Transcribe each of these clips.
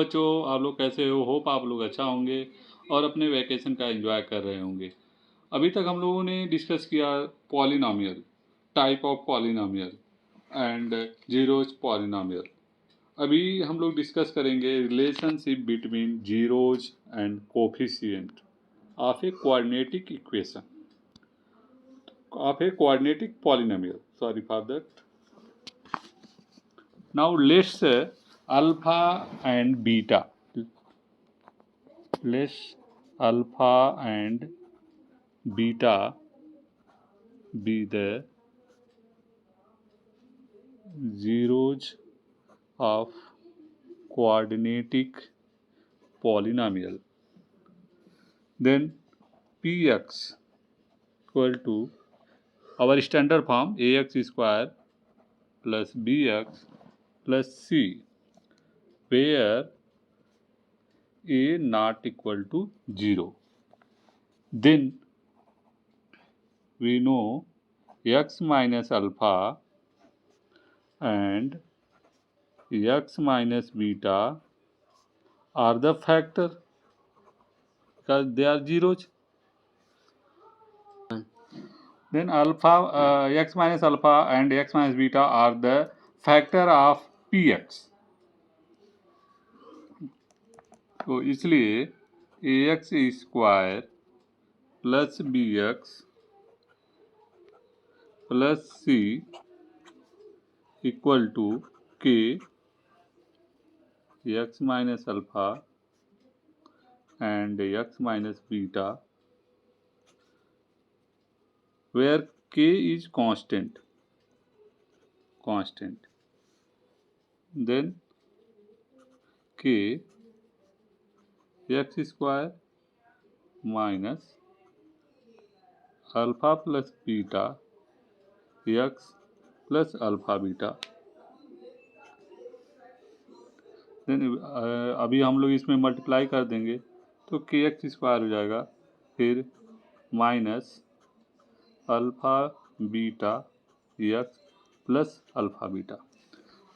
बच्चों, आप लोग कैसे हो? होप आप लोग अच्छा होंगे और अपने वैकेशन का एंजॉय कर रहे होंगे। अभी तक हम लोगों ने डिस्कस किया polynomial, type of polynomial and zeros polynomial. अभी हम लोग डिस्कस करेंगे relationship between zeros and coefficient of a quadratic equation, of a quadratic polynomial, sorry for that. Now let's alpha and beta. Let's alpha and beta be the zeros of coordinatic polynomial. Then px equal to our standard form ax square plus bx plus c, where a not equal to 0. Then we know x minus alpha and x minus beta are the factor because they are zeros. Then alpha x minus alpha and x minus beta are the factor of px. तो इसलिए ax square plus bx plus c equal to k x minus alpha and x minus beta, where k is constant. Then k x square minus alpha plus beta x plus alpha beta. Then अभी हम लोग इसमें multiply कर देंगे तो के x square हो जाएगा, फिर minus alpha beta x plus alpha beta.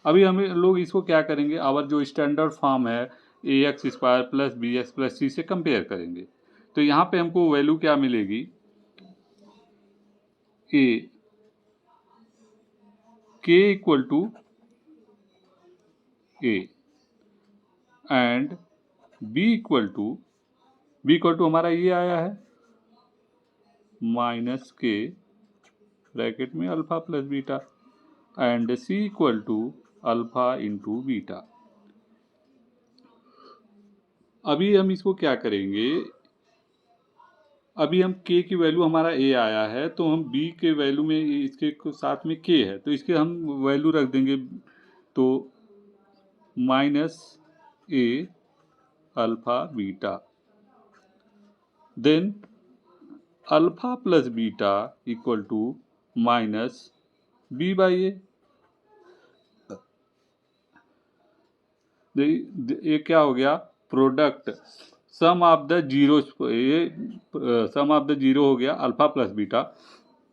अभी हम लोग इसको क्या करेंगे, आवर जो स्टैंडर्ड फॉर्म है a x square plus b x plus c से कंपेयर करेंगे। तो यहाँ पे हमको वैल्यू क्या मिलेगी, a k equal to a and b equal to हमारा ये आया है माइनस के ब्रैकेट में alpha plus beta and c equal to alpha into beta. अभी हम इसको क्या करेंगे, अभी हम k की वैल्यू हमारा a आया है तो हम b के वैल्यू में इसके साथ में k है तो इसके हम वैल्यू रख देंगे, तो minus a alpha beta, then alpha plus beta equal to minus b by ए। ये क्या हो गया, product sum of the zero, ये सम ऑफ द जीरो हो गया अल्फा प्लस बीटा,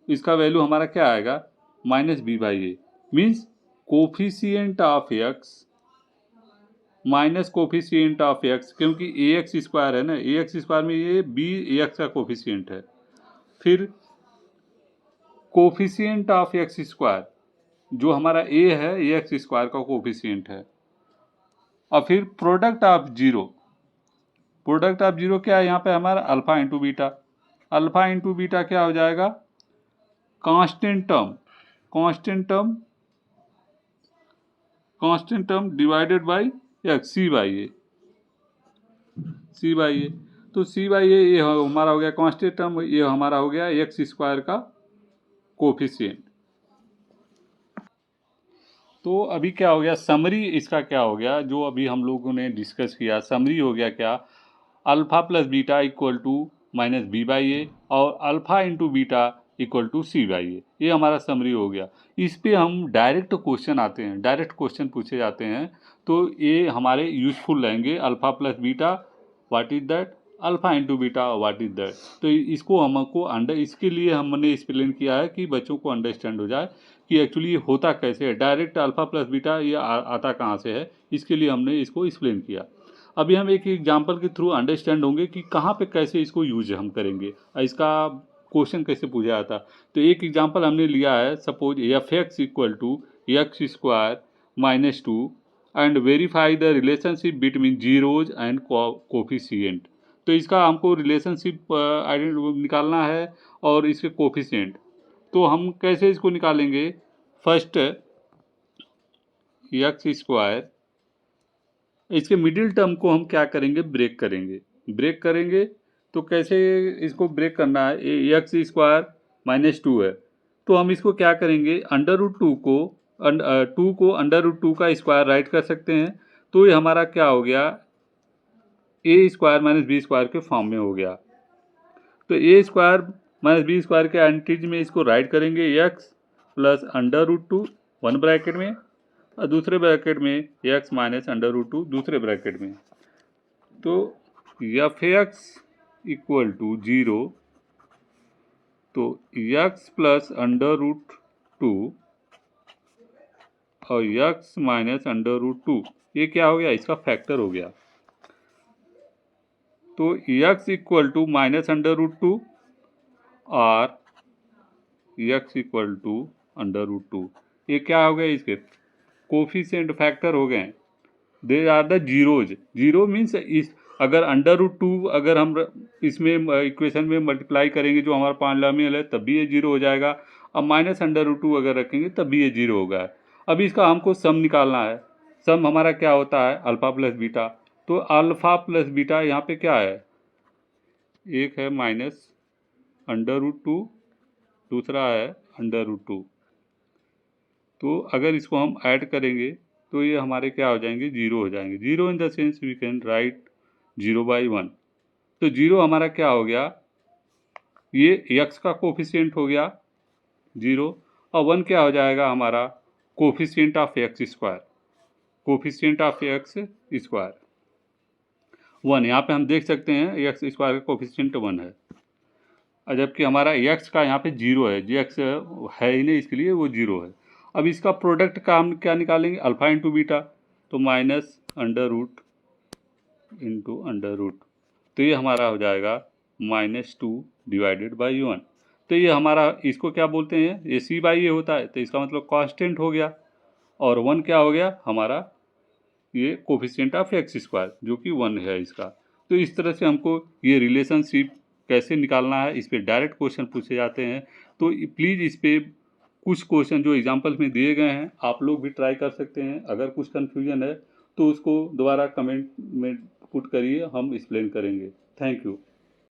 इसका वैल्यू हमारा क्या आएगा minus B by a, means coefficient of x minus coefficient of x, क्योंकि ए एक्स स्क्वायर है ना, ए एक्स स्क्वायर में ये बी ए एक्स का कोफिशिएंट है, फिर कोफिशिएंट ऑफ एक्स स्क्वायर जो हमारा ए है ए एक्स स्क्वायर का कोफिशिएंट है, और फिर प्रोडक्ट ऑफ जीरो क्या है यहाँ पे हमारा alpha into beta, alpha into beta क्या हो जाएगा constant term divided by x c by a, तो सी बाई ए ये हमारा हो गया कांस्टेंट टर्म, ये हमारा हो गया एक्स स्क्वायर का कोफिशिएंट। तो अभी क्या हो गया, समरी इसका क्या हो गया जो अभी हम लोगों ने डिस्कस किया, समरी हो गया क्या, alpha plus beta equal to minus B by A और alpha into beta equal to C by ए, ये हमारा समरी हो गया। इस पे हम डायरेक्ट क्वेश्चन आते हैं, डायरेक्ट क्वेश्चन पूछे जाते हैं तो ये हमारे यूजफुल रहेंगे। Alpha plus beta what is that, alpha into beta what is that, तो इसको हमको इसके लिए हमने एक्सप्लेन किया है कि बच्चों को अंडरस्टैंड हो जाए कि एक्चुअली ये होता कैसे है, डायरेक्ट अल्फा प्लस बीटा ये आता कहाँ से है, इसके लिए हमने इसको एक्सप्लेन किया। अभी हम एक एग्जांपल के थ्रू अंडरस्टैंड होंगे कि कहाँ पे कैसे इसको यूज हम करेंगे, इसका क्वेश्चन कैसे पूछा जाता। तो एक एग्जांपल हमने लिया है, suppose f x equal to x square minus two and verify the relationship between zeros and coefficient. तो इसका हमको रिलेशनशिप निकालना है और इसके कोफिशिएंट। तो हम कैसे इसको निकालेंगे, फर्स्ट एक्स स्क्वायर, इसके मिडिल टर्म को हम क्या करेंगे, ब्रेक करेंगे। तो कैसे इसको ब्रेक करना है, एक्स स्क्वायर माइनस टू है, तो हम इसको क्या करेंगे, अंडर रूट टू को अंडर रूट टू का स्क्वायर राइट कर सकते हैं। तो ये हमारा क्या हो गया, a square minus b square के फॉर्म में हो गया। तो a square minus b square के एंटीज में इसको राइट करेंगे, x plus under root two one bracket में और दूसरे ब्रैकेट में x minus under root two दूसरे ब्रैकेट में। तो एफ एक्स इक्वल टू 0, तो X plus under root two और X minus under root two, ये क्या हो गया, इसका फैक्टर हो गया। तो X equal to minus under root two और X equal to under root two, ये क्या हो गया, इसके कोफिशिएंट फैक्टर हो गए। They are the zeros. Zero means इस अगर अंडर रूट टू अगर हम इसमें इक्वेशन में मल्टीप्लाई करेंगे जो हमारा पॉलिनोमियल है तब भी ये जीरो हो जाएगा। अब माइनस अंडर रूट टू अगर रखेंगे तब भी ये जीरो होगा। अब इसका हमको सम निकालना है। सम हमारा क्या होता है, अल्फ़ा प्लस बीटा। तो अल्फ़ा प्लस बीटा यहाँ पे क्या है, एक है माइनस अंडर रूट टू, दूसरा है अंडर रूट टू। तो अगर इसको हम ऐड करेंगे तो ये हमारे क्या हो जाएंगे, जीरो हो जाएंगे। Zero in the sense we can write 0/1। तो जीरो हमारा क्या हो गया, ये एक्स का कोफिशिएंट हो गया 0 और 1 क्या हो जाएगा हमारा, coefficient of x square, coefficient of x square 1। यहाँ पे हम देख सकते हैं एक्स स्क्वायर का कोफिशिएंट 1 है, और जबकि हमारा एक्स का यहाँ पे 0 है, जी एक्स है ही नहीं, इसके लिए वो 0 है। अब इसका प्रोडक्ट का हम क्या निकालेंगे, अल्फ़ा इंटू बीटा, तो minus under root into under root, तो ये हमारा हो जाएगा -2 डिवाइडेड बाई 1। तो ये हमारा, इसको क्या बोलते हैं, ये सी बाई ए होता है, तो इसका मतलब कांस्टेंट हो गया। और 1 क्या हो गया हमारा, ये कोफिशिएंट ऑफ एक्स स्क्वायर जो कि 1 है इसका। तो इस तरह से हमको ये रिलेशनशिप कैसे निकालना है, इस पर डायरेक्ट क्वेश्चन पूछे जाते हैं। तो प्लीज़ इस पर कुछ क्वेश्चन जो एग्जाम्पल्स में दिए गए हैं आप लोग भी ट्राई कर सकते हैं। अगर कुछ कन्फ्यूजन है तो उसको दोबारा कमेंट में पुट करिए, हम एक्सप्लेन करेंगे। Thank you.